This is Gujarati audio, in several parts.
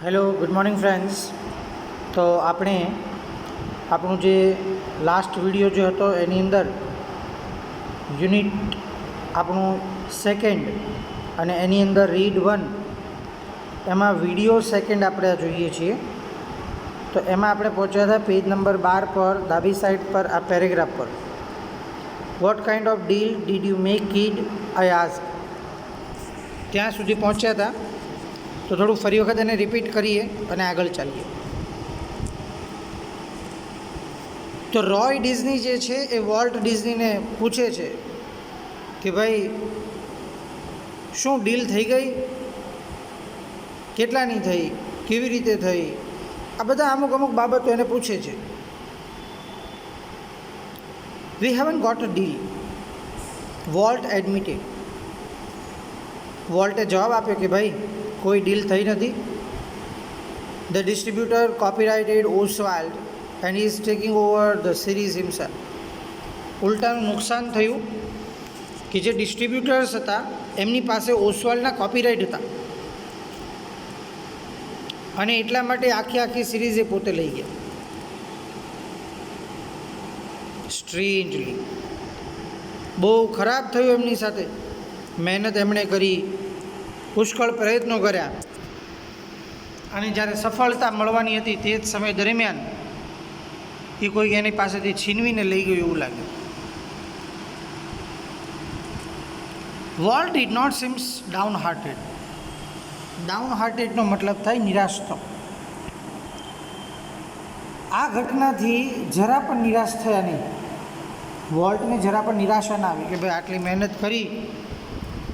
Hello good morning friends. તો આપણે આપણું જે લાસ્ટ વિડીયો જે હતો એની અંદર યુનિટ આપણું સેકન્ડ અને એની અંદર રીડ 1 એમાં વિડીયો સેકન્ડ આપણે જોઈએ છીએ. તો એમાં આપણે પહોંચ્યા હતા પેજ નંબર 12 પર, ડાબી સાઈડ પર આ પેરેગ્રાફ પર. What kind of deal did you make kid I ask, ત્યાં સુધી પહોંચ્યા હતા. તો થોડું ફરી વખત એને રિપીટ કરીએ અને આગળ ચાલીએ. તો રોય ડિઝની જે છે એ વોલ્ટ ડિઝનીને પૂછે છે કે ભાઈ શું ડીલ થઈ ગઈ, કેટલાની થઈ, કેવી રીતે થઈ, આ બધા અમુક બાબતો એને પૂછે છે. We haven't got a deal, Walt admitted. વોલ્ટે જવાબ આપ્યો કે ભાઈ કોઈ ડીલ થઈ નથી. The distributor copyrighted Oswald and is taking over the series himself. ઉલટાનું નુકસાન થયું કે જે ડિસ્ટ્રીબ્યુટર્સ હતા એમની પાસે ઓસવાલ્ડના કોપીરાઇટ હતા અને એટલા માટે આખી સિરીઝ એ પોતે લઈ ગયા. સ્ટ્રેન્જલી બહુ ખરાબ થયું એમની સાથે. મહેનત એમણે કરી, પુષ્કળ પ્રયત્નો કર્યા અને જ્યારે સફળતા મળવાની હતી તે જ સમય દરમિયાન એ કોઈ એની પાસેથી છીનવીને લઈ ગયું એવું લાગ્યું. Walt did not seems downhearted. ડાઉન હાર્ટેડનો મતલબ થાય નિરાશ થવો. આ ઘટનાથી જરા પણ નિરાશ થયા નહીં. વોલ્ટને જરા પણ નિરાશા ના આવી કે ભાઈ આટલી મહેનત કરી,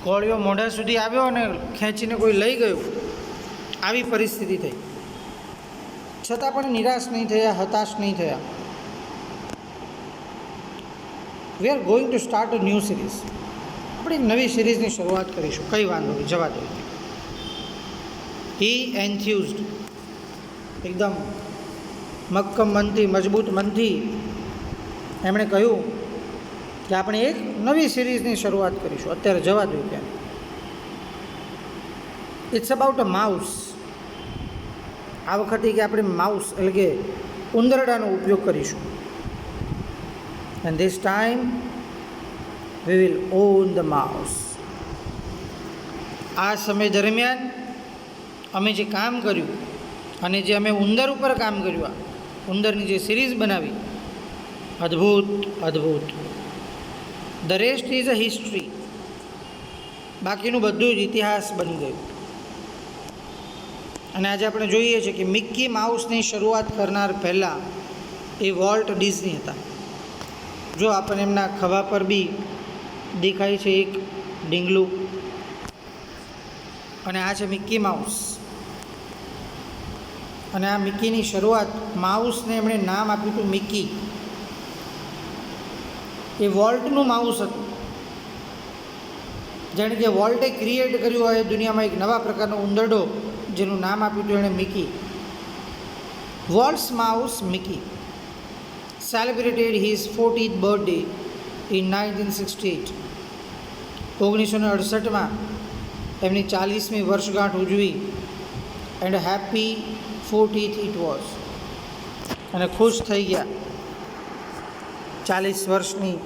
કોળિયો મોઢા સુધી આવ્યો અને ખેંચીને કોઈ લઈ ગયું, આવી પરિસ્થિતિ થઈ. છતાં પણ નિરાશ નહીં થયા, હતાશ નહીં થયા. We are going to start a new series. આપણે એક નવી સિરીઝની શરૂઆત કરીશું, કંઈ વાંધો નહીં, જવા દો. હી એન્થ્યુઝડ, એકદમ મક્કમ મનથી, મજબૂત મનથી એમણે કહ્યું કે આપણે એક નવી સિરીઝની શરૂઆત કરીશું. અત્યારે જવા દો ત્યાં. It's about a mouse. આ વખતે કે આપણે માઉસ એટલે કે ઉંદરડાનો ઉપયોગ કરીશું. And this time we will on the mouse. આ સમય દરમિયાન અમે જે કામ કર્યું અને જે અમે ઉંદર ઉપર કામ કર્યું, આ ઉંદરની જે સિરીઝ બનાવી, અદ્ભુત અદ્ભુત. The rest is a history. બાકીનું બધું જ ઇતિહાસ બની ગયું. અને આજે આપણે જોઈએ છીએ કે મિક્કી માઉસની શરૂઆત કરનાર પહેલાં એ વોલ્ટ ડિઝની હતા. જો આપણને એમના ખભા પર બી દેખાય છે એક ડીંગલું, અને આ છે મિક્કી માઉસ. અને આ મિક્કીની શરૂઆત, માઉસને એમણે નામ આપ્યું હતું મિક્કી. એ વોલ્ટનું માઉસ હતું. જાણે કે વોલ્ટે ક્રિએટ કર્યું હોય દુનિયામાં એક નવા પ્રકારનો ઉંદરડો, જેનું નામ આપ્યું હતું એણે Mickey. Walt's mouse Mickey celebrated his 40th birthday in 1968. 1968માં એમની 40મી વર્ષગાંઠ ઉજવી. And happy 40th it was. અને ખુશ થઈ ગયા. 40 વર્ષની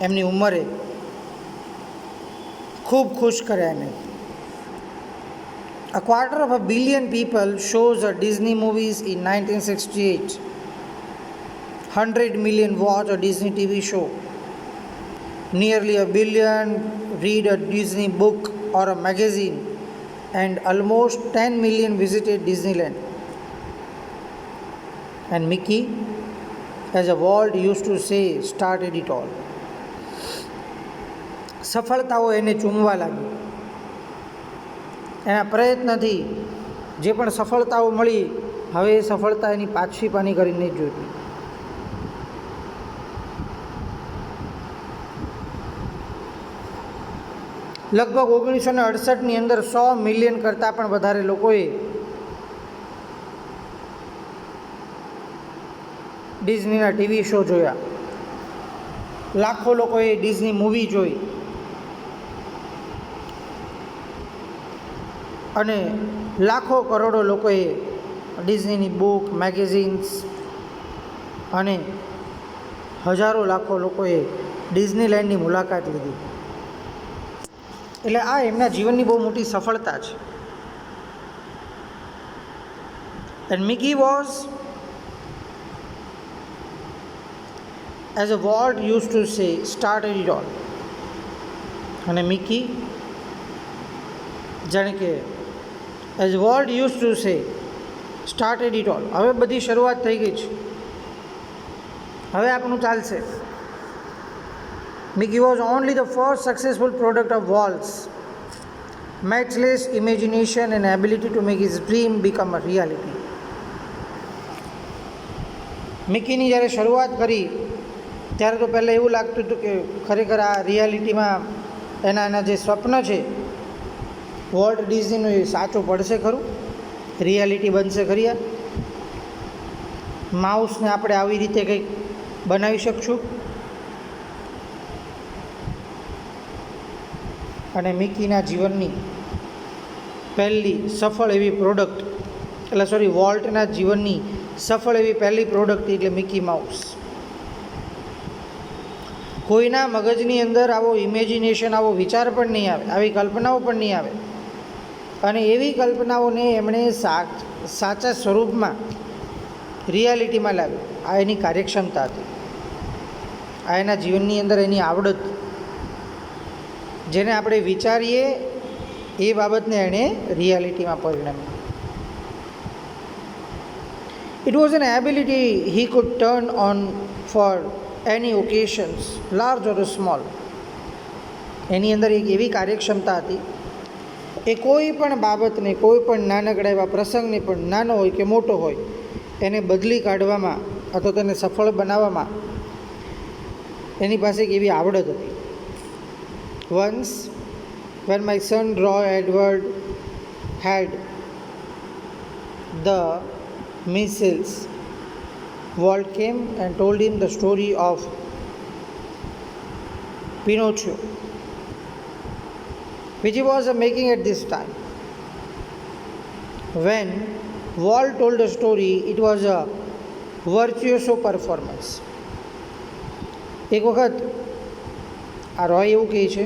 એમની ઉંમરે ખૂબ ખુશ કર્યા એને. A quarter of a billion people shows a Disney movies in 1968. 100 million watch a Disney TV show. Nearly a billion read a Disney book or a magazine, and almost 10 million visited Disneyland. And Mickey, as a Walt used to say, started it all. સફળતાઓ એને ચૂમવા લાગી. એના પ્રયત્નથી જે પણ સફળતાઓ મળી, હવે એ સફળતા એની પાછી પાની કરીને જ જોઈતી. લગભગ 1968ની અંદર 100 મિલિયન કરતાં પણ વધારે લોકોએ ડિઝનીના ટીવી શો જોયા. લાખો લોકોએ ડિઝની મૂવી જોઈ. અને લાખો કરોડો લોકોએ ડિઝનીની બુક, મેગેઝિન્સ અને હજારો લાખો લોકોએ ડિઝનીલેન્ડની મુલાકાત લીધી. એટલે આ એમના જીવનની બહુ મોટી સફળતા છે. And Mickey was, as Walt used to say, started it all. અને મિકી જાણે કે as Walt used to say, started it all. હવે બધી શરૂઆત થઈ ગઈ છે, હવે આપણું ચાલશે. Mickey was only the first successful product of Walt's matchless imagination and ability to make his dream become a reality. મિકીની જ્યારે શરૂઆત કરી ત્યારે તો પહેલાં એવું લાગતું હતું કે ખરેખર આ રિયાલિટીમાં એના જે સ્વપ્ન છે વોલ્ટ ડિઝનીનું એ સાચું પડશે ખરું, રિયાલિટી બનશે ખરી? આ માઉસને આપણે આવી રીતે કંઈક બનાવી શકશું? અને મિકીના જીવનની પહેલી સફળ એવી પ્રોડક્ટ, વોલ્ટના જીવનની સફળ એવી પહેલી પ્રોડક્ટ એટલે મિકી માઉસ. કોઈના મગજની અંદર આવો ઇમેજિનેશન, આવો વિચાર પણ નહીં આવે, આવી કલ્પનાઓ પણ નહીં આવે. અને એવી કલ્પનાઓને એમણે સાચા સ્વરૂપમાં રિયાલિટીમાં લાવી. આ એની કાર્યક્ષમતા હતી, આ એના જીવનની અંદર એની આવડત. જેને આપણે વિચારીએ એ બાબતને એણે રિયાલિટીમાં પરિણમી. It was an ability he could turn on for any occasions, large or small. એની અંદર એક એવી કાર્યક્ષમતા હતી, એ કોઈ પણ બાબતને, કોઈ પણ નાનકડા એવા પ્રસંગને પણ, નાનો હોય કે મોટો હોય, એને બદલી કાઢવામાં અથવા તેને સફળ બનાવવામાં એની પાસે એક એવી આવડત હતી. Once, when my son Roy Edward had the measles, Walt came and told him the story of Pinocchio, which he was making at this time. When Walt told the story, it was a virtuoso performance. એક વખત આ રોય એવું કહે છે,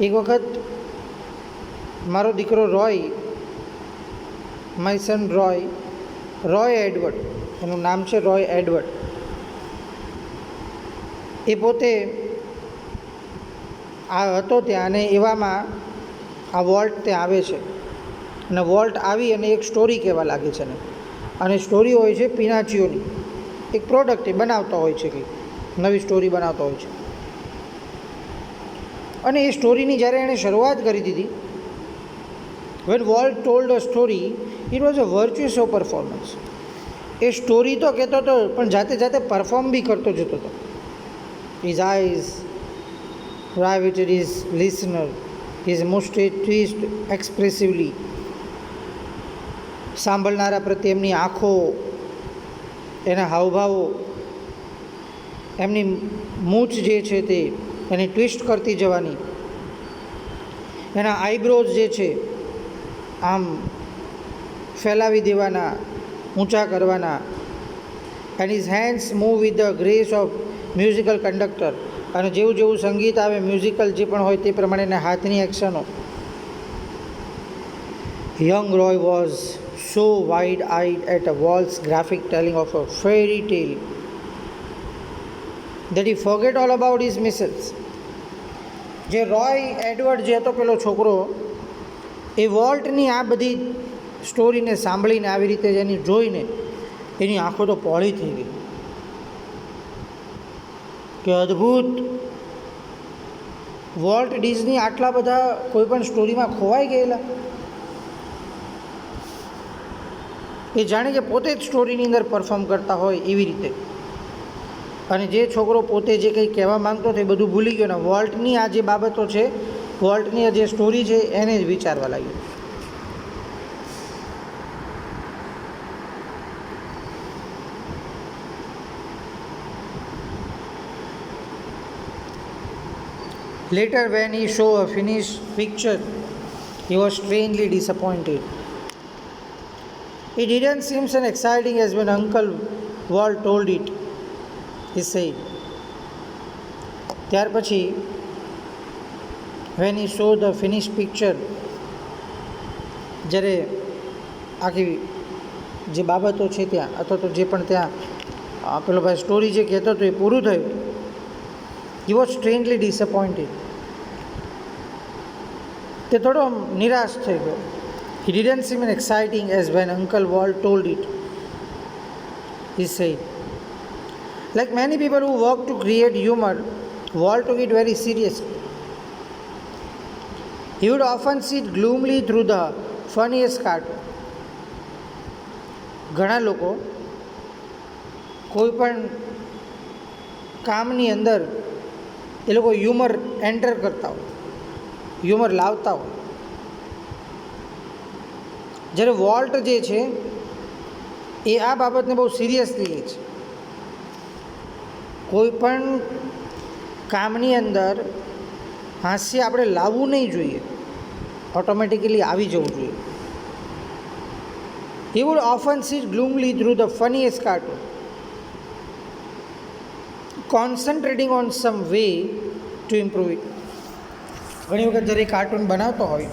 એક વખત મારો દીકરો Roy, my son Roy Edward, એનું નામ છે રોય એડવર્ડ, એ પોતે આ હતો ત્યાં, અને એવામાં આ વોલ્ટ ત્યાં આવે છે. અને વોલ્ટ આવી અને એક સ્ટોરી કહેવા લાગે છે. અને સ્ટોરી હોય છે પિનાચીઓની, એક પ્રોડક્ટ એ બનાવતા હોય છે, કંઈક નવી સ્ટોરી બનાવતા હોય છે. અને એ સ્ટોરીની જ્યારે એણે શરૂઆત કરી દીધી, when Walt told a story, it was a virtuoso performance. A story તો કહેતો હતો પણ જાતે જાતે પરફોર્મ બી કરતો જતો હતો. His eyes riveted his listener, his mustache twitched expressively. સાંભળનારા પ્રત્યે એમની આંખો, એના હાવભાવો, એમની મૂછ જે છે તે એની ટ્વિસ્ટ કરતી જવાની, એના આઈબ્રોઝ જે છે આમ ફેલાવી દેવાના, ઊંચા કરવાના. And his hands move with the grace of musical conductor. અને જેવું જેવું સંગીત આવે, મ્યુઝિકલ જે પણ હોય તે પ્રમાણે એના હાથની એક્શનો. Young Roy was so wide-eyed at Walt's graphic telling of a fairy tale that he forget all about his missiles. જે રોય એડવર્ડ જે હતો પેલો છોકરો, એ વોલ્ટની આ બધી સ્ટોરીને સાંભળીને, આવી રીતે એની જોઈને એની આંખો તો પહોળી થઈ ગઈ કે અદ્ભુત, વોલ્ટ ડિઝની આટલા બધા કોઈ પણ સ્ટોરીમાં ખોવાઈ ગયેલા. એ જાણે કે પોતે જ સ્ટોરીની અંદર પરફોર્મ કરતા હોય એવી રીતે. અને જે છોકરો પોતે જે કંઈ કહેવા માંગતો હતો એ બધું ભૂલી ગયો ને વોલ્ટની આ જે બાબતો છે, વોલ્ટની આ જે સ્ટોરી છે એને જ વિચારવા લાગ્યો. Later, when he saw a finished picture He was strangely disappointed. It didn't seem as exciting as when Uncle Walt told it, he said. ત્યાર પછી when he saw the finished picture, જ્યારે આખી જે બાબતો છે ત્યાં અથવા તો જે પણ ત્યાં પેલો ભાઈ સ્ટોરી જે કહેતો હતો એ પૂરું થયું, he was strangely disappointed. તે થોડો નિરાશ થઈ ગયો. He didn't seem as exciting as when Uncle Walt told it, he said. Like many people who work to create humor, Walt took it very seriously. He would often sit gloomily through the funniest cartoon. ઘણા લોકો કોઈ પણ કામની અંદર એ લોકો હ્યુમર એન્ટર કરતા હોય, હ્યુમર લાવતા હોય. જ્યારે વોલ્ટ જે છે એ આ બાબતને બહુ સિરિયસલી લે છે. કોઈ પણ કામની અંદર હાસ્ય આપણે લાવવું નહીં જોઈએ, ઓટોમેટિકલી આવી જવું જોઈએ. He would often sit gloomily through the funniest cartoon, concentrating on some way to improve it. ઘણી વખત જ્યારે કાર્ટૂન બનાવતો હોય